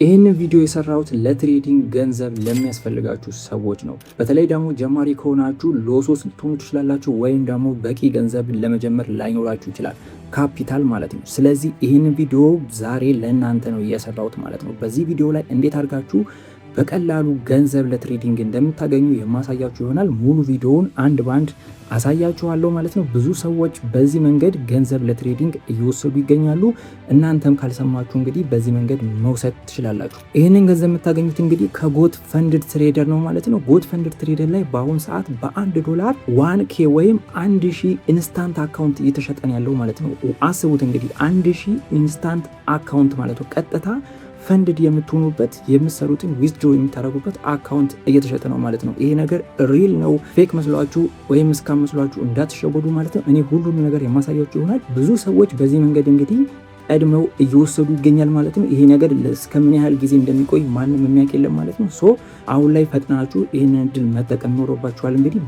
ይህንን ቪዲዮ የሰራሁት ለትሬዲንግ ገንዘብ ለሚያስፈልጋችሁ ሰዎች ነው። በተለይ ደግሞ ጀማሪ ከሆናችሁ ሎሶስ ልትሆኑ ትችላላችሁ፣ ወይም ደግሞ በቂ ገንዘብ ለመጀመር ላይኖራችሁ ይችላል፣ ካፒታል ማለት ነው። ስለዚህ ይህንን ቪዲዮ ዛሬ ለእናንተ ነው እየሰራሁት ማለት ነው። በዚህ ቪዲዮ ላይ እንዴት አድርጋችሁ በቀላሉ ገንዘብ ለትሬዲንግ እንደምታገኙ የማሳያችሁ ይሆናል። ሙሉ ቪዲዮውን አንድ ባንድ አሳያችኋለሁ ማለት ነው። ብዙ ሰዎች በዚህ መንገድ ገንዘብ ለትሬዲንግ እየወሰዱ ይገኛሉ። እናንተም ካልሰማችሁ እንግዲህ በዚህ መንገድ መውሰድ ትችላላችሁ። ይህንን ገንዘብ የምታገኙት እንግዲህ ከጎት ፈንድድ ትሬደር ነው ማለት ነው። ጎት ፈንድድ ትሬደር ላይ በአሁኑ ሰዓት $1 1K ወይም 1000 ኢንስታንት አካውንት እየተሸጠን ያለው ማለት ነው። አስቡት እንግዲህ 1000 ኢንስታንት አካውንት ማለት ነው። ቀጥታ ፈንድድ የምትሆኑበት የምትሰሩትን ዊዝድሮ የምታደርጉበት አካውንት እየተሸጠ ነው ማለት ነው። ይሄ ነገር ሪል ነው፣ ፌክ መስሏችሁ ወይም እስካም መስሏችሁ እንዳትሸወዱ ማለት ነው። እኔ ሁሉም ነገር የማሳያችሁ ይሆናል። ብዙ ሰዎች በዚህ መንገድ እንግዲህ ቀድመው እየወሰዱ ይገኛል ማለት ነው። ይሄ ነገር እስከምን ያህል ጊዜ እንደሚቆይ ማንም የሚያውቅ የለም ማለት ነው። ሶ አሁን ላይ ፈጥናችሁ ይህንን እድል መጠቀም ይኖርባችኋል። እንግዲህ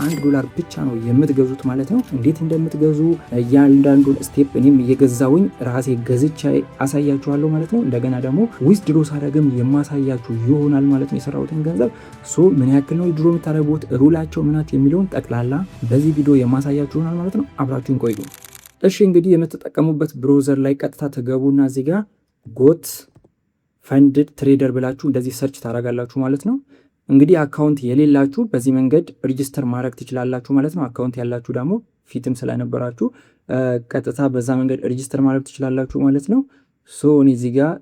$1 ብቻ ነው የምትገዙት ማለት ነው። እንዴት እንደምትገዙ እያንዳንዱን ስቴፕ እኔም እየገዛውኝ ራሴ ገዝቻ አሳያችኋለሁ ማለት ነው። እንደገና ደግሞ ዊዝድሮ ሳደርግም የማሳያችሁ ይሆናል ማለት ነው። የሰራሁትን ገንዘብ ሶ ምን ያክል ነው ዊዝድሮ የምታደርጉት፣ ሩላቸው ምናት የሚለውን ጠቅላላ በዚህ ቪዲዮ የማሳያችሁ ይሆናል ማለት ነው። አብራችሁን ቆዩ። እሺ እንግዲህ የምትጠቀሙበት ብሮዘር ላይ ቀጥታ ትገቡና እዚህ ጋር ጎት ፈንድድ ትሬደር ብላችሁ እንደዚህ ሰርች ታደርጋላችሁ ማለት ነው። እንግዲህ አካውንት የሌላችሁ በዚህ መንገድ ሬጂስተር ማድረግ ትችላላችሁ ማለት ነው። አካውንት ያላችሁ ደግሞ ፊትም ስለነበራችሁ ቀጥታ በዛ መንገድ ሬጂስተር ማድረግ ትችላላችሁ ማለት ነው። ሶ እኔ እዚህ ጋር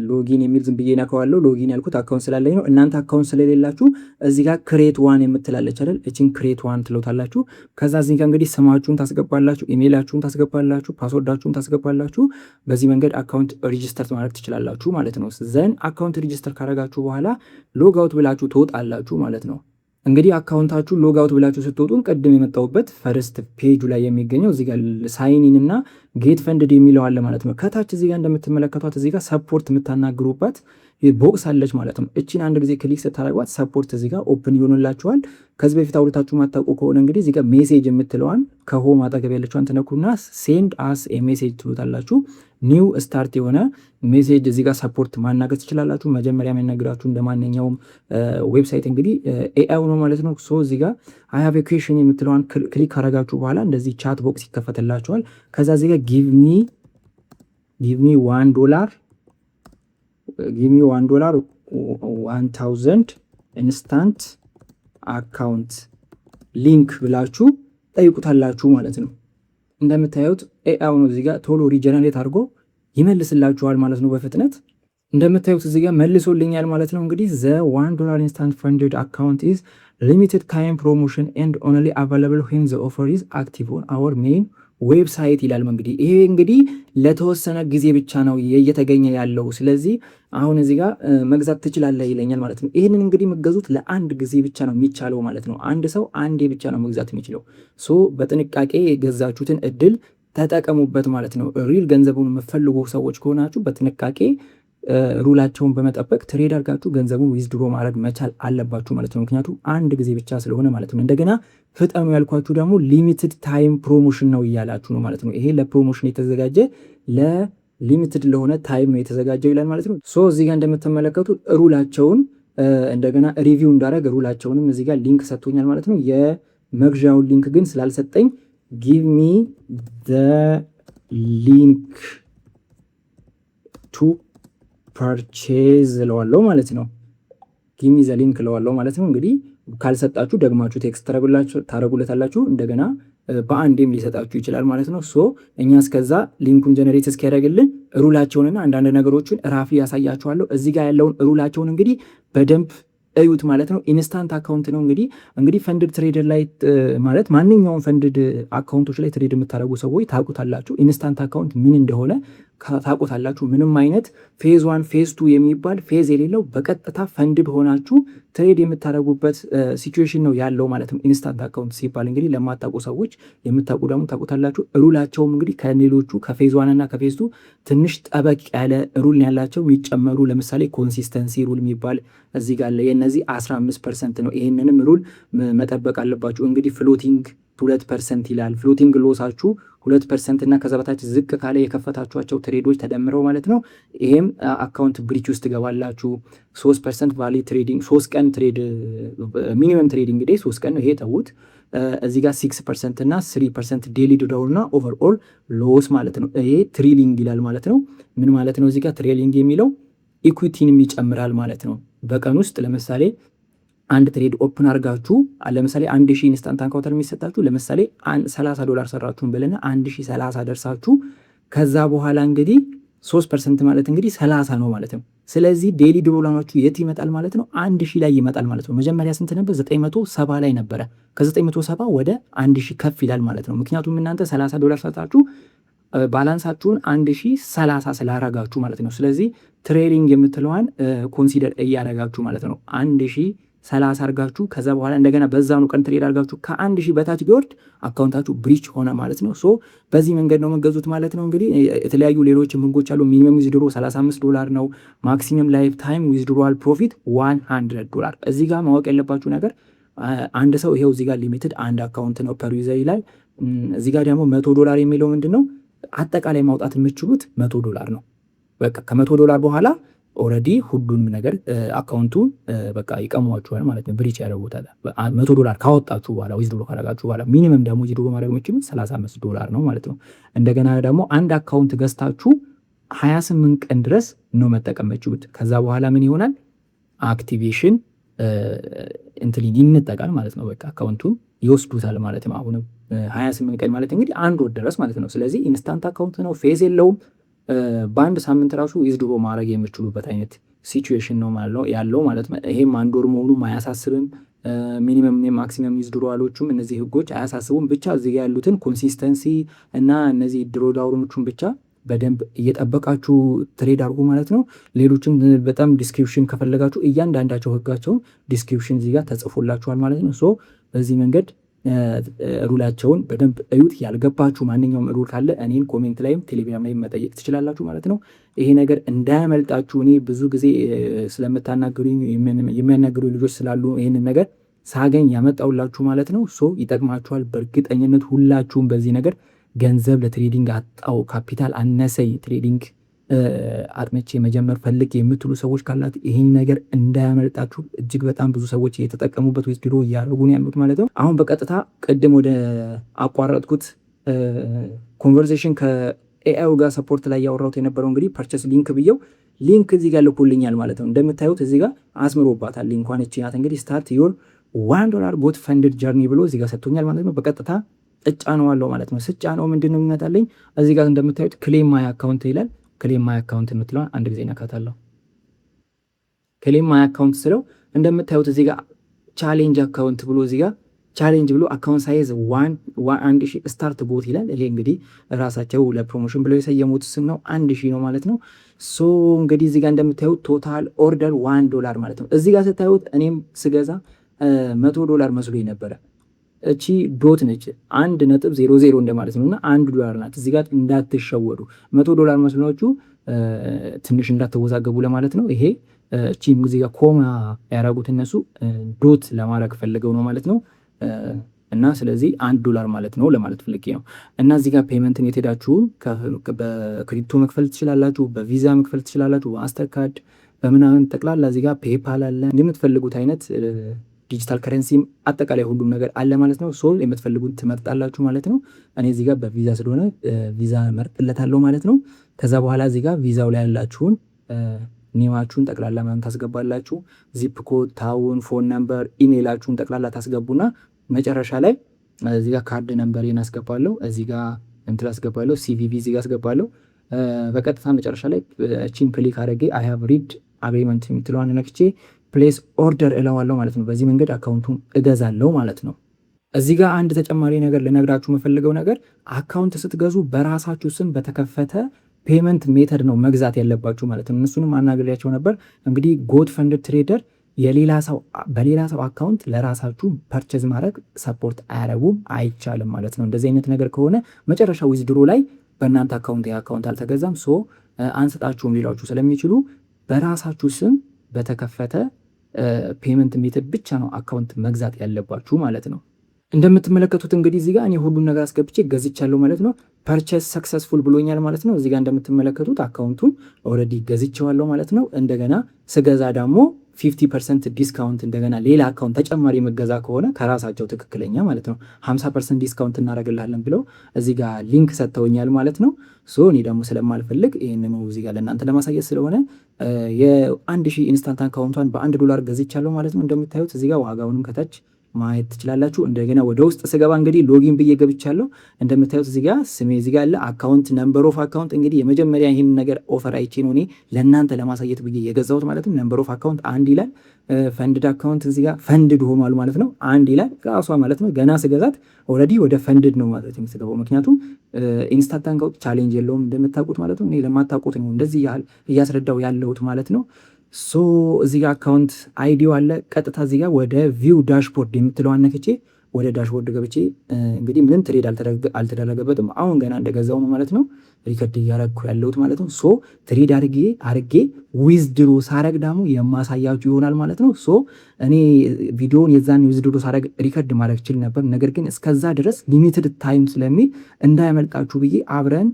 ሎጊን የሚል ዝም ብዬ ነካዋለሁ። ሎጊን ያልኩት አካውንት ስላለኝ ነው። እናንተ አካውንት ስለሌላችሁ እዚህ ጋር ክሬት ዋን የምትላለች አይደል? እቺን ክሬት ዋን ትለውታላችሁ። ከዛ እዚህ ጋር እንግዲህ ስማችሁን ታስገባላችሁ፣ ኢሜይላችሁን ታስገባላችሁ፣ ፓስወርዳችሁን ታስገባላችሁ። በዚህ መንገድ አካውንት ሬጂስተር ማድረግ ትችላላችሁ ማለት ነው። ዘን አካውንት ሬጂስተር ካደረጋችሁ በኋላ ሎግ አውት ብላችሁ ትወጣላችሁ ማለት ነው። እንግዲህ አካውንታችሁ ሎግ አውት ብላችሁ ስትወጡ ቅድም የመጣሁበት ፈርስት ፔጁ ላይ የሚገኘው እዚህ ጋር ሳይኒን እና ጌት ፈንድድ የሚለው አለ ማለት ነው። ከታች እዚህ ጋር እንደምትመለከቷት እዚህ ጋር ሰፖርት የምታናግሩባት ቦክስ አለች ማለት ነው። እቺን አንድ ጊዜ ክሊክ ስታደርጓት ሰፖርት እዚህ ጋር ኦፕን ይሆንላችኋል። ከዚህ በፊት አውርታችሁ ማታውቁ ከሆነ እንግዲህ እዚህ ጋር ሜሴጅ የምትለዋን ከሆም አጠገብ ያለችዋን ትነኩና ሴንድ አስ ሜሴጅ ትሉታላችሁ። ኒው ስታርት የሆነ ሜሴጅ እዚህ ጋር ሰፖርት ማናገር ትችላላችሁ። መጀመሪያ የሚነግራችሁ እንደማንኛውም ዌብሳይት እንግዲህ ኤአይ ነው ማለት ነው። ሶ እዚህ ጋር አይ ሃቭ ኤ ኩዌስችን የምትለዋን ክሊክ ካረጋችሁ በኋላ እንደዚህ ቻት ቦክስ ይከፈትላችኋል። ከዛ እዚህ ጋር ጊቭ ሚ $1 1000 ኢንስታንት አካውንት ሊንክ ብላችሁ ጠይቁታላችሁ ማለት ነው። እንደምታዩት ኤአይ ነው እዚህ ጋር ቶሎ ሪጀነሬት አድርጎ ይመልስላችኋል ማለት ነው በፍጥነት። እንደምታዩት እዚህ ጋር መልሶልኛል ማለት ነው። እንግዲህ ዘ $1 ኢንስታንት ፈንድድ አካውንት ኢዝ ሊሚትድ ታይም ፕሮሞሽን ኤንድ ኦንሊ አቫይላብል ዌን ዘ ኦፈር ኢዝ አክቲቭ ኦን አወር ሜይን ዌብሳይት ይላል። እንግዲህ ይሄ እንግዲህ ለተወሰነ ጊዜ ብቻ ነው እየተገኘ ያለው። ስለዚህ አሁን እዚህ ጋር መግዛት ትችላለህ ይለኛል ማለት ነው። ይህንን እንግዲህ መገዙት ለአንድ ጊዜ ብቻ ነው የሚቻለው ማለት ነው። አንድ ሰው አንዴ ብቻ ነው መግዛት የሚችለው። ሶ በጥንቃቄ የገዛችሁትን እድል ተጠቀሙበት ማለት ነው። ሪል ገንዘቡን የምትፈልጉ ሰዎች ከሆናችሁ በጥንቃቄ ሩላቸውን በመጠበቅ ትሬድ አድርጋችሁ ገንዘቡን ዊዝድሮ ማድረግ መቻል አለባችሁ ማለት ነው። ምክንያቱም አንድ ጊዜ ብቻ ስለሆነ ማለት ነው። እንደገና ፍጠኑ ያልኳችሁ ደግሞ ሊሚትድ ታይም ፕሮሞሽን ነው እያላችሁ ነው ማለት ነው። ይሄ ለፕሮሞሽን የተዘጋጀ ለሊሚትድ ለሆነ ታይም ነው የተዘጋጀው ይላል ማለት ነው። ሶ እዚህ ጋር እንደምትመለከቱት ሩላቸውን እንደገና ሪቪው እንዳደረግ ሩላቸውንም እዚህ ጋር ሊንክ ሰጥቶኛል ማለት ነው። የመግዣውን ሊንክ ግን ስላልሰጠኝ ጊቭ ሚ ዘ ሊንክ ቱ ፐርቼዝ እለዋለሁ ማለት ነው። ጊቭ ሚ ዘ ሊንክ እለዋለሁ ማለት ነው። እንግዲህ ካልሰጣችሁ ደግማችሁ ቴክስት ታደርጉለታላችሁ። እንደገና በአንዴም ሊሰጣችሁ ይችላል ማለት ነው። ሶ እኛ እስከዛ ሊንኩን ጀነሬት እስኪያደርግልን ሩላቸውንና አንዳንድ ነገሮችን ራፊ ያሳያችኋለሁ። እዚህ ጋር ያለውን ሩላቸውን እንግዲህ በደንብ እዩት ማለት ነው። ኢንስታንት አካውንት ነው እንግዲህ ፈንድድ ትሬደር ላይ ማለት ማንኛውም ፈንድድ አካውንቶች ላይ ትሬድ የምታደርጉ ሰዎች ታውቁታላችሁ። ኢንስታንት አካውንት ምን እንደሆነ ታውቁታላችሁ። ምንም አይነት ፌዝ 1 ፌዝ 2 የሚባል ፌዝ የሌለው በቀጥታ ፈንድድ ሆናችሁ ትሬድ የምታደርጉበት ሲቹዌሽን ነው ያለው ማለት ነው። ኢንስታንት አካውንት ሲባል እንግዲህ ለማታውቁ ሰዎች የምታውቁ ደግሞ ታውቁታላችሁ። ሩላቸውም እንግዲህ ከሌሎቹ ከፌዝ 1 እና ከፌዝ 2 ትንሽ ጠበቅ ያለ ሩል ያላቸው የሚጨመሩ ለምሳሌ ኮንሲስተንሲ ሩል የሚባል እዚህ ጋር የነዚህ 15% ነው። ይሄንንም ሩል መጠበቅ አለባችሁ። እንግዲህ ፍሎቲንግ 2% ይላል። ፍሎቲንግ ሎሳችሁ 2% እና ከዛ በታች ዝቅ ካለ የከፈታችኋቸው ትሬዶች ተደምረው ማለት ነው። ይሄም አካውንት ብሪች ውስጥ ገባላችሁ። 3% ቫሊ ትሬዲንግ 3 ቀን ትሬድ ሚኒመም ትሬዲንግ ዴይ 3 ቀን ነው። ይሄ ተዉት። እዚህ ጋር 6% እና 3% ዴሊ ዶዳውን እና ኦቨርኦል ሎስ ማለት ነው። ይሄ ትሬሊንግ ይላል ማለት ነው። ምን ማለት ነው? እዚህ ጋር ትሬሊንግ የሚለው ኢኩዊቲንም ይጨምራል ማለት ነው። በቀን ውስጥ ለምሳሌ አንድ ትሬድ ኦፕን አድርጋችሁ ለምሳሌ 1000 ኢንስታንት አንካውንተር የሚሰጣችሁ ለምሳሌ $30 ሰራችሁን ብለና 1030 ደርሳችሁ ከዛ በኋላ እንግዲህ 3% ማለት እንግዲህ 30 ነው ማለት ነው። ስለዚህ ዴሊ ዶላራችሁ የት ይመጣል ማለት ነው? 1000 ላይ ይመጣል ማለት ነው። መጀመሪያ ስንት ነበር? 970 ላይ ነበረ። ከ970 ወደ 1000 ከፍ ይላል ማለት ነው። ምክንያቱም እናንተ $30 ሰጣችሁ ባላንሳችሁን 1030 ስላረጋችሁ ማለት ነው። ስለዚህ ትሬዲንግ የምትለዋን ኮንሲደር እያረጋችሁ ማለት ነው። 1030 አርጋችሁ ከዛ በኋላ እንደገና በዛኑ ቀን ትሬድ አርጋችሁ ከ1000 በታች ቢወርድ አካውንታችሁ ብሪች ሆነ ማለት ነው። ሶ በዚህ መንገድ ነው መገዙት ማለት ነው። እንግዲህ የተለያዩ ሌሎች ህጎች አሉ። ሚኒመም ዊዝድሮ $35 ነው። ማክሲመም ላይፍ ታይም ዊዝድሮዋል ፕሮፊት $100። እዚህ ጋር ማወቅ ያለባችሁ ነገር አንድ ሰው ይሄው እዚህ ጋር ሊሚትድ አንድ አካውንት ነው ፐር ዩዘር ይላል። እዚህ ጋር ደግሞ $100 የሚለው ምንድን ነው? አጠቃላይ ማውጣት የምትችሉት $100 ነው። በቃ $100 በኋላ ኦልሬዲ ሁሉንም ነገር አካውንቱ በቃ ይቀሟችኋል ማለት ነው። ብሪች ያደርጉታል። $100 ካወጣችሁ በኋላ ዊዝድሮ ካረጋችሁ በኋላ ሚኒመም ደግሞ ዊዝድሮ ማድረግ የምትችሉት $35 ነው ማለት ነው። እንደገና ደግሞ አንድ አካውንት ገዝታችሁ 28 ቀን ድረስ ነው መጠቀም የምትችሉት። ከዛ በኋላ ምን ይሆናል? አክቲቬሽን እንትሊን ይነጠቃል ማለት ነው። በቃ አካውንቱን ይወስዱታል ማለት ነው። አሁንም 28 ቀን ማለት እንግዲህ አንድ ወር ድረስ ማለት ነው። ስለዚህ ኢንስታንት አካውንት ነው፣ ፌዝ የለውም። በአንድ ሳምንት ራሱ ዊዝድሮ ማድረግ የምችሉበት አይነት ሲቹዌሽን ነው ያለው ማለት ነው። ይሄም አንድ ወር መሆኑ አያሳስብም። ሚኒመም ማክሲመም ዊዝድሮዋሎቹም እነዚህ ህጎች አያሳስቡም። ብቻ እዚህ ጋር ያሉትን ኮንሲስተንሲ እና እነዚህ ድሮዳውኖቹን ብቻ በደንብ እየጠበቃችሁ ትሬድ አድርጉ ማለት ነው። ሌሎችን በጣም ዲስክሪፕሽን ከፈለጋችሁ እያንዳንዳቸው ህጋቸውን ዲስክሪፕሽን እዚህ ጋር ተጽፎላችኋል ማለት ነው። ሶ በዚህ መንገድ ሩላቸውን በደንብ እዩት። ያልገባችሁ ማንኛውም ሩል ካለ እኔን ኮሜንት ላይም ቴሌግራም ላይም መጠየቅ ትችላላችሁ ማለት ነው። ይሄ ነገር እንዳያመልጣችሁ። እኔ ብዙ ጊዜ ስለምታናገሩኝ የሚያናገሩ ልጆች ስላሉ ይህንን ነገር ሳገኝ ያመጣውላችሁ ማለት ነው። ሶ ይጠቅማችኋል በእርግጠኝነት። ሁላችሁም በዚህ ነገር ገንዘብ ለትሬዲንግ አጣው፣ ካፒታል አነሰኝ፣ ትሬዲንግ አጥመቼ መጀመር ፈልግ የምትሉ ሰዎች ካላት ይህን ነገር እንዳያመልጣችሁ። እጅግ በጣም ብዙ ሰዎች የተጠቀሙበት ዊዝድሮ እያደረጉ ነው ያሉት ማለት ነው። አሁን በቀጥታ ቅድም ወደ አቋረጥኩት ኮንቨርሴሽን ከኤአዩ ጋር ሰፖርት ላይ ያወራሁት የነበረው እንግዲህ ፐርቸስ ሊንክ ብየው ሊንክ እዚህ ጋር ልኮልኛል ማለት ነው። እንደምታዩት እዚህ ጋር አስምሮባታል። ሊንኳን እቺ ናት እንግዲህ ስታርት ዮር $1 ቦት ፈንድድ ጀርኒ ብሎ እዚህ ጋር ሰጥቶኛል ማለት ነው። በቀጥታ እጫነዋለሁ ማለት ነው። ስጫነው ምንድን ነው የሚመጣልኝ? እዚህ ጋር እንደምታዩት ክሌም ማይ አካውንት ይላል። ክሌም ማይ አካውንት የምትለዋን አንድ ጊዜ ነካታለሁ። ክሌም ማይ አካውንት ስለው እንደምታዩት እዚህ ጋር ቻሌንጅ አካውንት ብሎ እዚህ ጋር ቻሌንጅ ብሎ አካውንት ሳይዝ 1000 ስታርት ቦት ይላል። ይሄ እንግዲህ ራሳቸው ለፕሮሞሽን ብለው የሰየሙት ስም ነው። 1000 ነው ማለት ነው። ሶ እንግዲህ እዚህ ጋር እንደምታዩት ቶታል ኦርደር $1 ማለት ነው። እዚህ ጋር ስታዩት እኔም ስገዛ $100 መስሎኝ ነበረ። እቺ ዶት ነች 1.00 እንደማለት ነው እና $1 ናት። እዚህ ጋር እንዳትሸወዱ። $100 መስሏችሁ ትንሽ እንዳትወዛገቡ ለማለት ነው። ይሄ እቺ እዚህ ጋር ኮማ ያደረጉት እነሱ ዶት ለማድረግ ፈልገው ነው ማለት ነው። እና ስለዚህ $1 ማለት ነው ለማለት ፈልጌ ነው። እና እዚህ ጋር ፔመንትን የትሄዳችሁ በክሪፕቶ መክፈል ትችላላችሁ፣ በቪዛ መክፈል ትችላላችሁ፣ በማስተር ካርድ በምናምን ጠቅላላ እዚህ ጋር ፔፓል አለ። እንደምትፈልጉት አይነት ዲጂታል ከረንሲም አጠቃላይ ሁሉም ነገር አለ ማለት ነው። ሶል የምትፈልጉት ትመርጣላችሁ ማለት ነው። እኔ እዚህ ጋር በቪዛ ስለሆነ ቪዛ መርጥለታለሁ ማለት ነው። ከዛ በኋላ እዚህ ጋር ቪዛው ላይ ያላችሁን ኔማችሁን ጠቅላላ ምናምን ታስገባላችሁ። ዚፕ ኮድ፣ ታውን፣ ፎን ነምበር፣ ኢሜይላችሁን ጠቅላላ ታስገቡና መጨረሻ ላይ እዚህ ጋር ካርድ ነምበሬን አስገባለሁ። እዚህ ጋር እንትን አስገባለሁ፣ ሲቪቪ እዚህ ጋር አስገባለሁ። በቀጥታ መጨረሻ ላይ ቺን ክሊክ አድርጌ አይ ሃቭ ሪድ አግሪመንት የምትለዋን ነክቼ ፕሌስ ኦርደር እለዋለሁ ማለት ነው። በዚህ መንገድ አካውንቱን እገዛለሁ ማለት ነው። እዚህ ጋር አንድ ተጨማሪ ነገር ልነግራችሁ የምፈልገው ነገር አካውንት ስትገዙ በራሳችሁ ስም በተከፈተ ፔመንት ሜተድ ነው መግዛት ያለባችሁ ማለት ነው። እነሱንም አናግሬያቸው ነበር። እንግዲህ ጎት ፈንድድ ትሬደር በሌላ ሰው አካውንት ለራሳችሁ ፐርቼዝ ማድረግ ሰፖርት አያረጉም፣ አይቻልም ማለት ነው። እንደዚህ አይነት ነገር ከሆነ መጨረሻ ዊዝድሮ ላይ በእናንተ አካውንት የአካውንት አልተገዛም ሶ አንስጣችሁም ሊሏችሁ ስለሚችሉ በራሳችሁ ስም በተከፈተ ፔመንት ሜተድ ብቻ ነው አካውንት መግዛት ያለባችሁ ማለት ነው። እንደምትመለከቱት እንግዲህ እዚህ ጋር እኔ ሁሉን ነገር አስገብቼ ገዝቻለሁ ማለት ነው። ፐርቸስ ሰክሰስፉል ብሎኛል ማለት ነው። እዚህ ጋር እንደምትመለከቱት አካውንቱን ኦልሬዲ ገዝቼዋለሁ ማለት ነው። እንደገና ስገዛ ደግሞ 50% ዲስካውንት እንደገና ሌላ አካውንት ተጨማሪ መገዛ ከሆነ ከራሳቸው ትክክለኛ ማለት ነው 50% ዲስካውንት እናደርግልሃለን ብለው እዚህ ጋር ሊንክ ሰጥተውኛል ማለት ነው። እኔ ደግሞ ስለማልፈልግ ይህንኑ እዚህ ጋር ለእናንተ ለማሳየት ስለሆነ የ1000 ኢንስታንት አካውንቷን $1 ገዝቻለሁ ማለት ነው። እንደምታዩት እዚህ ጋር ዋጋውንም ከታች ማየት ትችላላችሁ። እንደገና ወደ ውስጥ ስገባ እንግዲህ ሎጊን ብዬ ገብቻለሁ። እንደምታዩት እዚህ ጋር ስሜ እዚህ ጋር አለ፣ አካውንት ነምበር ኦፍ አካውንት። እንግዲህ የመጀመሪያ ይህን ነገር ኦፈር አይቼ ነው እኔ ለእናንተ ለማሳየት ብዬ የገዛሁት ማለት ነው። ነምበር ኦፍ አካውንት 1 ይላል። ፈንድድ አካውንት እዚህ ጋር ፈንድድ ሆኗል ማለት ነው። 1 ይላል ራሷ ማለት ነው። ገና ስገዛት ኦልሬዲ ወደ ፈንድድ ነው ማለት የምትገባው። ምክንያቱም ኢንስታንት አካውንት ቻሌንጅ የለውም እንደምታውቁት ማለት ነው። እኔ ለማታውቁት ነው እንደዚህ እያስረዳው ያለሁት ማለት ነው። እዚህ ጋር አካውንት አይዲው አለ። ቀጥታ እዚህ ጋር ወደ ቪው ዳሽቦርድ የምትለዋን ነክቼ ወደ ዳሽቦርድ ገብቼ እንግዲህ ምንም ትሬድ አልተደረገበትም። አሁን ገና እንደገዛው ነው ማለት ነው ሪከርድ እያረግኩ ያለሁት ማለት ነው። ትሬድ አርጌ ዊዝድሮ ሳረግ ደግሞ የማሳያችሁ ይሆናል ማለት ነው። እኔ ቪዲዮውን የዛን ዊዝድሮ ሳረግ ሪከርድ ማድረግ ችል ነበር። ነገር ግን እስከዛ ድረስ ሊሚትድ ታይም ስለሚል እንዳያመልጣችሁ ብዬ አብረን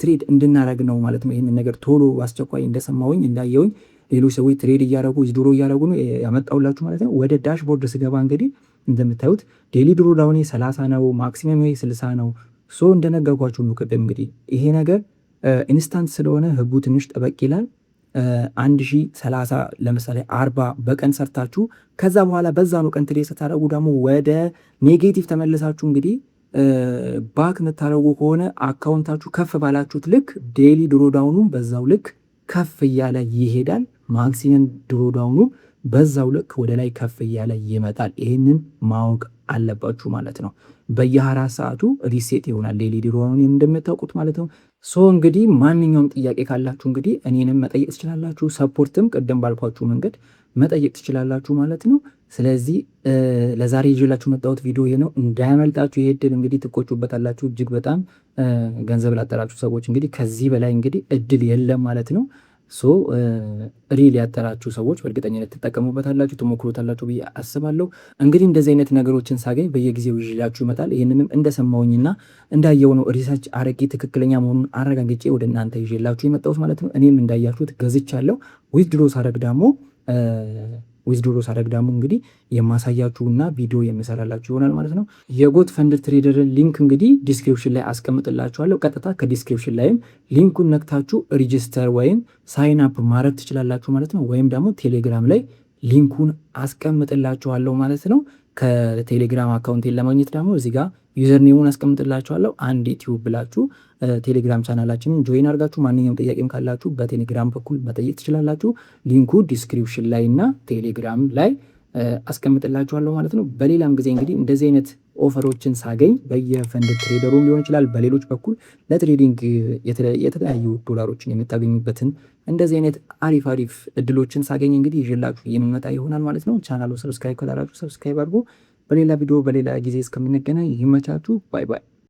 ትሬድ እንድናረግ ነው ማለት ነው። ይህንን ነገር ቶሎ አስቸኳይ እንደሰማሁኝ እንዳየውኝ ሌሎች ሰዎች ትሬድ እያረጉ ዊዝድሮ እያረጉ ነው ያመጣውላችሁ ማለት ነው። ወደ ዳሽቦርድ ስገባ እንግዲህ እንደምታዩት ዴሊ ድሮ ዳውን 30 ነው፣ ማክሲመም 60 ነው። እንደነገርኳችሁ ነው ቅድም እንግዲህ ይሄ ነገር ኢንስታንት ስለሆነ ህጉ ትንሽ ጠበቅ ይላል። 1030 ለምሳሌ 40 በቀን ሰርታችሁ ከዛ በኋላ በዛኑ ቀን ትሬድ ስታደርጉ ደግሞ ወደ ኔጌቲቭ ተመልሳችሁ እንግዲህ ባክ የምታደርጉ ከሆነ አካውንታችሁ ከፍ ባላችሁት ልክ ዴሊ ድሮ ዳውኑ በዛው ልክ ከፍ እያለ ይሄዳል። ማክሲመም ድሮ ዳውኑ በዛው ልክ ወደ ላይ ከፍ እያለ ይመጣል። ይህንን ማወቅ አለባችሁ ማለት ነው። በየ24 ሰዓቱ ሪሴት ይሆናል ዴሊ ድሮ ዳውኑ እንደምታውቁት ማለት ነው። እንግዲህ ማንኛውም ጥያቄ ካላችሁ እንግዲህ እኔንም መጠየቅ ትችላላችሁ። ሰፖርትም ቅድም ባልኳችሁ መንገድ መጠየቅ ትችላላችሁ ማለት ነው። ስለዚህ ለዛሬ ይዤላችሁ መጣሁት ቪዲዮ ይሄ ነው። እንዳያመልጣችሁ። ይሄ እድል እንግዲህ ትቆጩበታላችሁ። እጅግ በጣም ገንዘብ ላጠራችሁ ሰዎች እንግዲህ ከዚህ በላይ እንግዲህ እድል የለም ማለት ነው። ሪል ያጠራችሁ ሰዎች በእርግጠኝነት ትጠቀሙበታላችሁ፣ ትሞክሩታላችሁ ብዬ አስባለሁ። እንግዲህ እንደዚህ አይነት ነገሮችን ሳገኝ በየጊዜው ይዤላችሁ ይመጣል። ይህንንም እንደሰማውኝና እንዳየው ነው ሪሰርች አረጌ ትክክለኛ መሆኑን አረጋግጬ ወደ እናንተ ይዤላችሁ የመጣሁት ማለት ነው። እኔም እንዳያችሁት ገዝቻለሁ። ዊዝድሮ ሳደርግ ደግሞ እንግዲህ የማሳያችሁና ቪዲዮ የምሰራላችሁ ይሆናል ማለት ነው። የጎት ፈንድ ትሬደርን ሊንክ እንግዲህ ዲስክሪፕሽን ላይ አስቀምጥላችኋለሁ። ቀጥታ ከዲስክሪፕሽን ላይም ሊንኩን ነክታችሁ ሪጅስተር ወይም ሳይን አፕ ማድረግ ትችላላችሁ ማለት ነው። ወይም ደግሞ ቴሌግራም ላይ ሊንኩን አስቀምጥላችኋለሁ ማለት ነው። ከቴሌግራም አካውንቴን ለማግኘት ደግሞ እዚህ ጋር ዩዘርኔሙን አስቀምጥላችኋለሁ። አንድ ዩቲዩብ ብላችሁ ቴሌግራም ቻናላችንን ጆይን አድርጋችሁ ማንኛውም ጥያቄም ካላችሁ በቴሌግራም በኩል መጠየቅ ትችላላችሁ። ሊንኩ ዲስክሪፕሽን ላይ እና ቴሌግራም ላይ አስቀምጥላችኋለሁ ማለት ነው። በሌላም ጊዜ እንግዲህ እንደዚህ አይነት ኦፈሮችን ሳገኝ በየፈንድ ትሬደሩም ሊሆን ይችላል በሌሎች በኩል ለትሬዲንግ የተለያዩ ዶላሮችን የምታገኙበትን እንደዚህ አይነት አሪፍ እድሎችን ሳገኝ እንግዲህ ይዤላችሁ የሚመጣ ይሆናል ማለት ነው። ቻናሉ ሰብስክራይብ ካላላችሁ ሰብስክራይብ አድርጉ። በሌላ ቪዲዮ በሌላ ጊዜ እስከምንገናኝ ይመቻችሁ። ባይ ባይ።